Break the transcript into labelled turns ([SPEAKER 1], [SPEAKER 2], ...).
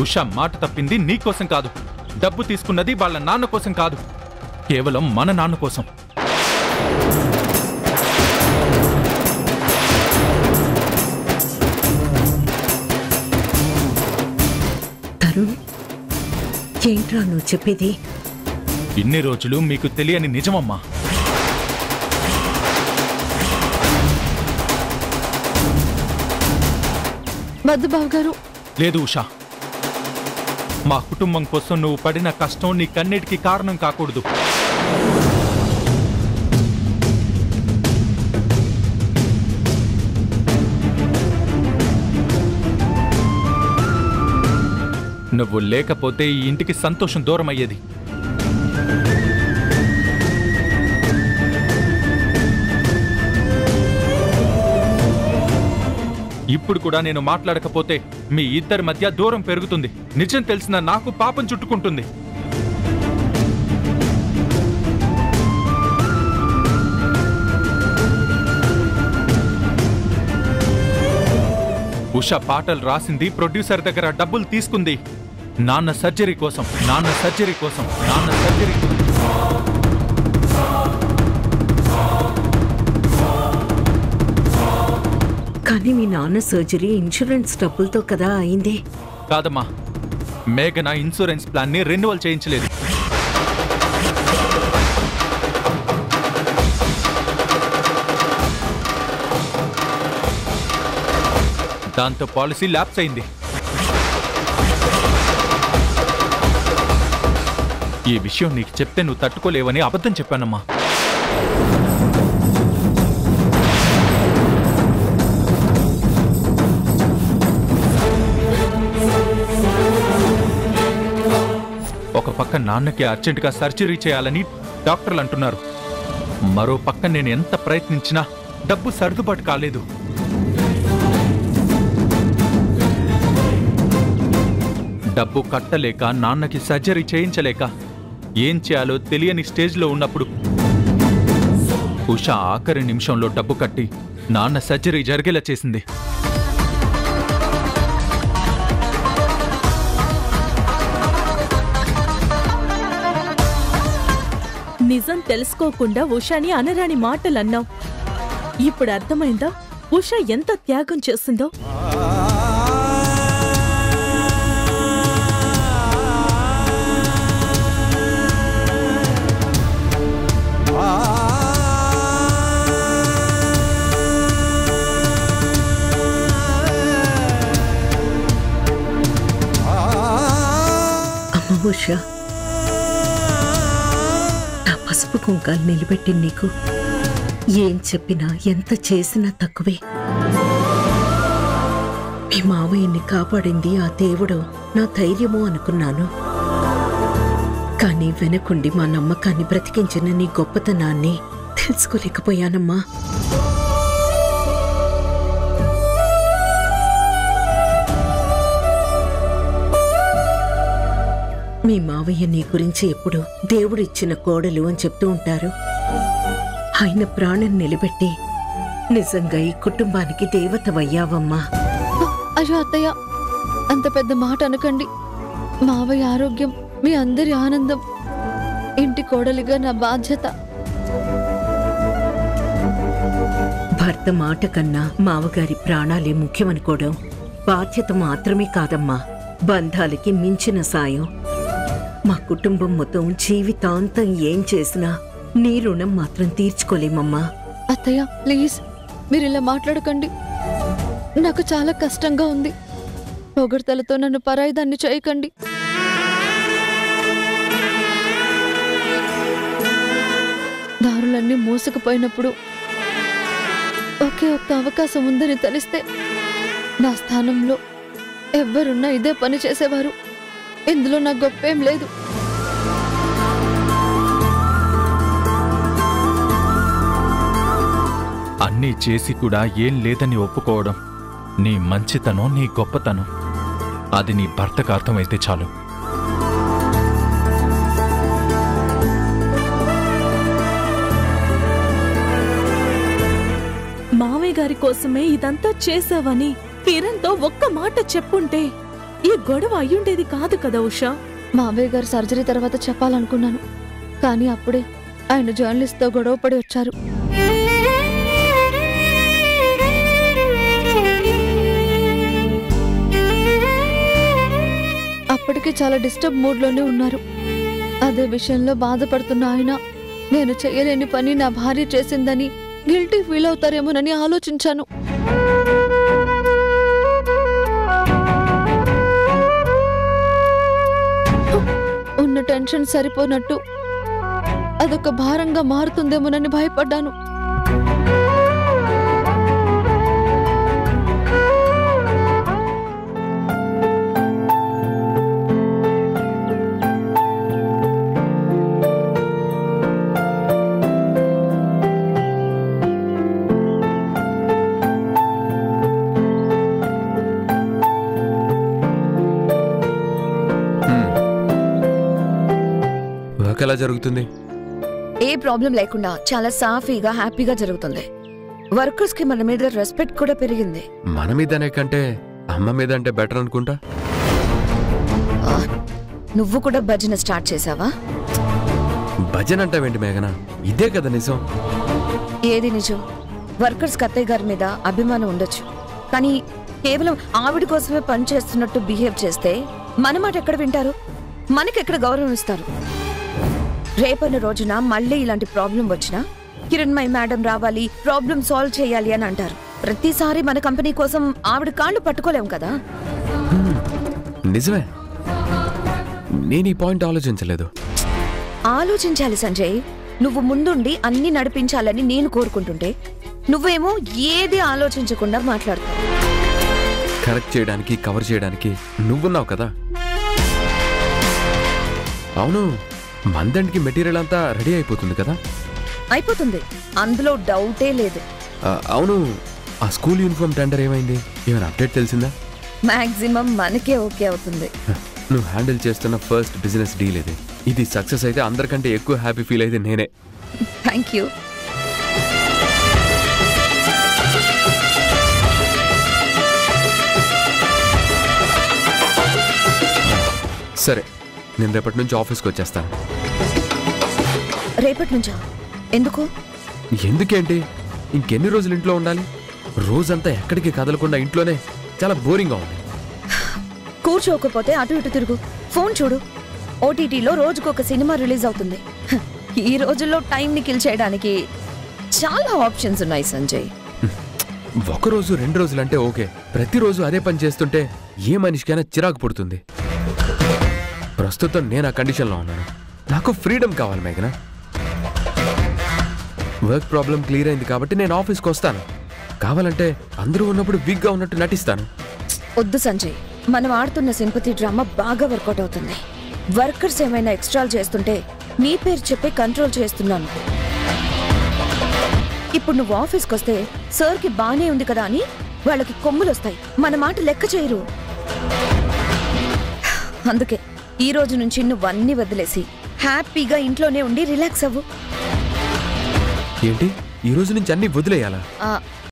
[SPEAKER 1] ఉషా మాట తప్పింది నీకోసం కాదు, డబ్బు తీసుకున్నది వాళ్ళ నాన్న కోసం కాదు, కేవలం మన నాన్న కోసం.
[SPEAKER 2] తరుణ్, ఏంట్రా నువ్వు చెప్పేది?
[SPEAKER 1] ఇన్ని రోజులు మీకు తెలియని నిజమమ్మా.
[SPEAKER 3] వద్దు బావగారు.
[SPEAKER 1] లేదు ఉషా, మా కుటుంబం కోసం నువ్వు పడిన కష్టం నీ కన్నిటికీ కారణం కాకూడదు. నువ్వు లేకపోతే ఈ ఇంటికి సంతోషం దూరం అయ్యేది. ఇప్పుడు కూడా నేను మాట్లాడకపోతే మీ ఇద్దరి మధ్య దూరం పెరుగుతుంది. నిజం తెలిసిన నాకు పాపం చుట్టుకుంటుంది. ఉషా పాటలు రాసింది, ప్రొడ్యూసర్ దగ్గర డబ్బులు తీసుకుంది నాన్న సర్జరీ కోసం.
[SPEAKER 2] కానీ మీ నాన్న సర్జరీ ఇన్సూరెన్స్ డబ్బులతో కదా అయింది.
[SPEAKER 1] కాదమ్మా, మేఘన ఇన్సూరెన్స్ ప్లాన్ ని రెన్యువల్ చేయించలేదు. దాంతో పాలసీ ల్యాప్స్ అయింది. ఈ విషయం నీకు చెప్తే నువ్వు తట్టుకోలేవని అబద్ధం చెప్పానమ్మా. ఒక పక్క నాన్నకి అర్జెంటుగా సర్జరీ చేయాలని డాక్టర్లు అంటున్నారు. మరో పక్క నేను ఎంత ప్రయత్నించినా డబ్బు సర్దుబాటు కాలేదు. డబ్బు కట్టలేక, నాన్నకి సర్జరీ చేయించలేక, ఏం చేయాలో తెలియని స్టేజ్లో ఉన్నప్పుడు ఉషా ఆఖరి నిమిషంలో డబ్బు కట్టి నాన్న సర్జరీ జరిగేలా చేసింది.
[SPEAKER 4] నిజం తెలుసుకోకుండా ఉషాని అనరాని మాటలన్నావు. ఇప్పుడు అర్థమైందా ఉషా ఎంత త్యాగం చేసిందో?
[SPEAKER 2] అమ్మ ఉషా, నా పసుపు కుంకాలు నిలబెట్టి నీకు ఏం చెప్పినా ఎంత చేసినా తక్కువే. మీ మావయ్యని కాపాడింది ఆ దేవుడు నా ధైర్యమో అనుకున్నాను. కానీ వెనకుండి మా నమ్మకాన్ని బ్రతికించిన నీ గొప్పతనాన్ని తెలుసుకోలేకపోయానమ్మా. మీ మావయ్య నీ గురించి ఎప్పుడు దేవుడిచ్చిన కోడలు అని చెప్తూ ఉంటారు. ఆయన ప్రాణం నిలబెట్టి నిజంగా ఈ కుటుంబానికి దేవతవయ్యావమ్మా.
[SPEAKER 3] అయ్యో అత్తయ్య, అంత పెద్ద మాట అనకండి. మావయ్య ఆరోగ్యం మీ అందరి ఆనందం. ఇంటి కోడలిగా నా బాధ్యత.
[SPEAKER 2] భర్త మాట కన్నా మావగారి ప్రాణాలే ముఖ్యమనుకోవడం బాధ్యత మాత్రమే కాదమ్మా, బంధాలకి మించిన సాయం. మా కుటుంబం మొత్తం జీవితాంతం ఏం చేసినా నీ రుణం మాత్రం తీర్చుకోలేమమ్మా.
[SPEAKER 3] అత్తయ్య ప్లీజ్, మీరు ఇలా మాట్లాడకండి. నాకు చాలా కష్టంగా ఉంది. పొగడ్తలతో నన్ను పరాయిదాన్ని చేయకండి. దారులన్నీ మోసుకుపోయినప్పుడు ఒకే ఒక్క అవకాశం ఉందని తెలిస్తే నా స్థానంలో ఎవ్వరున్నా ఇదే పని చేసేవారు. ఇందులో నా గొప్పేం లేదు.
[SPEAKER 1] అన్నీ చేసి కూడా ఏం లేదని ఒప్పుకోవడం నీ మంచితనం, నీ గొప్పతనం. అది నీ భర్తకు అర్థమైతే చాలు.
[SPEAKER 4] మావయ్య గారి కోసమే ఇదంతా చేసావని కిరణ్తో ఒక్క మాట చెప్పుంటే ఈ గొడవ అయ్యుండేది కాదు కదా ఉషా.
[SPEAKER 3] మావయ్య గారు సర్జరీ తర్వాత చెప్పాలనుకున్నాను, కానీ అప్పుడే ఆయన జర్నలిస్ట్తో గొడవ పడి వచ్చారు. అప్పటికి చాలా డిస్టర్బ్ మూడ్లోనే ఉన్నారు. అదే విషయంలో బాధపడుతున్న ఆయన నేను చేయలేని పని నా భార్య చేసిందని గిల్టీ ఫీల్ అవుతారేమోనని ఆలోచించాను. ఉన్న టెన్షన్ సరిపోనట్టు అదొక భారంగా మారుతుందేమోనని భయపడ్డాను.
[SPEAKER 5] ఎలా జరుగుతుంది?
[SPEAKER 6] ఏ ప్రాబ్లం లేకుండా చాలా సాఫీగా హ్యాపీగా జరుగుతుంది. వర్కర్స్ కి మన మీద రెస్పెక్ట్ కూడా పెరిగింది.
[SPEAKER 5] మన మీదనే కంటే అమ్మ మీద అంటే బెటర్ అనుకుంటా.
[SPEAKER 6] నువ్వు కూడా భజన స్టార్ట్ చేసావా?
[SPEAKER 5] భజన అంటావేంటి మేఘనా? ఇదే కదా నిజం.
[SPEAKER 6] ఏది నిజం? వర్కర్స్ అత్తయ్య గారి మీద అభిమానం ఉండొచ్చు, కానీ కేవలం ఆవిడ కోసమే పని చేస్తున్నట్టు బిహేవ్ చేస్తే మన మాట ఎక్కడ వింటారు? మనకెక్కడ గౌరవం ఇస్తారు? రేపన్న రోజున మళ్ళీ ఇలాంటి ప్రాబ్లం వచ్చినా కిరణ్మయి మేడం రావాలి, ప్రాబ్లం సాల్వ్ చేయాలి అని అంటారు. ప్రతిసారి మన కంపెనీ కోసం ఆవిడ కాళ్ళు పట్టుకోలేం కదా.
[SPEAKER 5] నిజమే, నేను ఈ పాయింట్ ఆలోచించలేదు.
[SPEAKER 6] ఆలోచించాలి సంజయ్. నువ్వు ముందుండి అన్ని నడిపించాలని నేను కోరుకుంటుంటే నువ్వేమో ఏది ఆలోచించకుండా మాట్లాడతావు.
[SPEAKER 5] కరెక్ట్ చేయడానికి, కవర్ చేయడానికి నువ్వున్నావు కదా. అవును, మందండికి మెటీరియల్ అంతా రెడీ అయిపోతుంది కదా?
[SPEAKER 6] అయిపోతుంది, అందులో డౌటే లేదు.
[SPEAKER 5] అవును, ఆ స్కూల్ యూనిఫామ్ టెండర్ ఏమైంది? ఏమైనా అప్డేట్ తెలిసిందా?
[SPEAKER 6] మాక్సిమం మనకే ఓకే అవుతుంది.
[SPEAKER 5] నువ్వు హ్యాండిల్ చేస్తున్న ఫస్ట్ బిజినెస్ డీల్ ఇది. ఇది సక్సెస్ అయితే అందరికంటే ఎక్కువ హ్యాపీ ఫీల్ అయితే నేనే.
[SPEAKER 6] Thank you.
[SPEAKER 5] సరే, నేను రేపటి నుంచి ఆఫీస్కి వచ్చేస్తాను.
[SPEAKER 6] రేపటి నుంచా? ఎందుకు?
[SPEAKER 5] ఎందుకేంటి, ఇంకెన్ని రోజులు ఇంట్లో ఉండాలి? రోజంతా ఎక్కడికి కదలకుండా ఇంట్లోనే చాలా బోరింగ్గా ఉంది.
[SPEAKER 6] కూర్చోకపోతే అటు ఇటు తిరుగు, ఫోన్ చూడు. ఓటీటీలో రోజుకొక సినిమా రిలీజ్ అవుతుంది. ఈ రోజుల్లో టైంని కిల్ చేయడానికి చాలా ఆప్షన్స్ ఉన్నాయి సంజయ్.
[SPEAKER 5] ఒకరోజు 2 రోజులంటే ఓకే, ప్రతిరోజు అదే పని చేస్తుంటే ఏ మనిషికైనా చిరాకు పుడుతుంది. ప్రస్తుతం నేను ఆ కండిషన్లో ఉన్నాను. నాకు ఫ్రీడమ్ కావాలి మేఘనా. వర్క్ ప్రాబ్లం క్లియర్ అయింది కాబట్టి నేను ఆఫీస్కి వస్తాను. కావాలంటే అందరూ ఉన్నప్పుడు వీక్గా ఉన్నట్టు నటిస్తాను.
[SPEAKER 6] వద్దు సంజయ్, మనం ఆడుతున్న సింపతి డ్రామా బాగా వర్కౌట్ అవుతుంది. వర్కర్స్ ఏమైనా ఎక్స్ట్రాలు చేస్తుంటే నీ పేరు చెప్పి కంట్రోల్ చేస్తున్నాను. ఇప్పుడు నువ్వు ఆఫీస్కి వస్తే సార్కి బానే ఉంది కదా అని వాళ్ళకి కొమ్ములు వస్తాయి, మన మాట లెక్క చేయరు. అందుకే ఈ రోజు నుంచి నువ్వు అన్ని వదిలేసి హ్యాపీగా ఇంట్లోనే ఉండి రిలాక్స్ అవ్వు.
[SPEAKER 5] ఏంటి, ఈ రోజు నుంచి అన్ని వదిలేయాలా?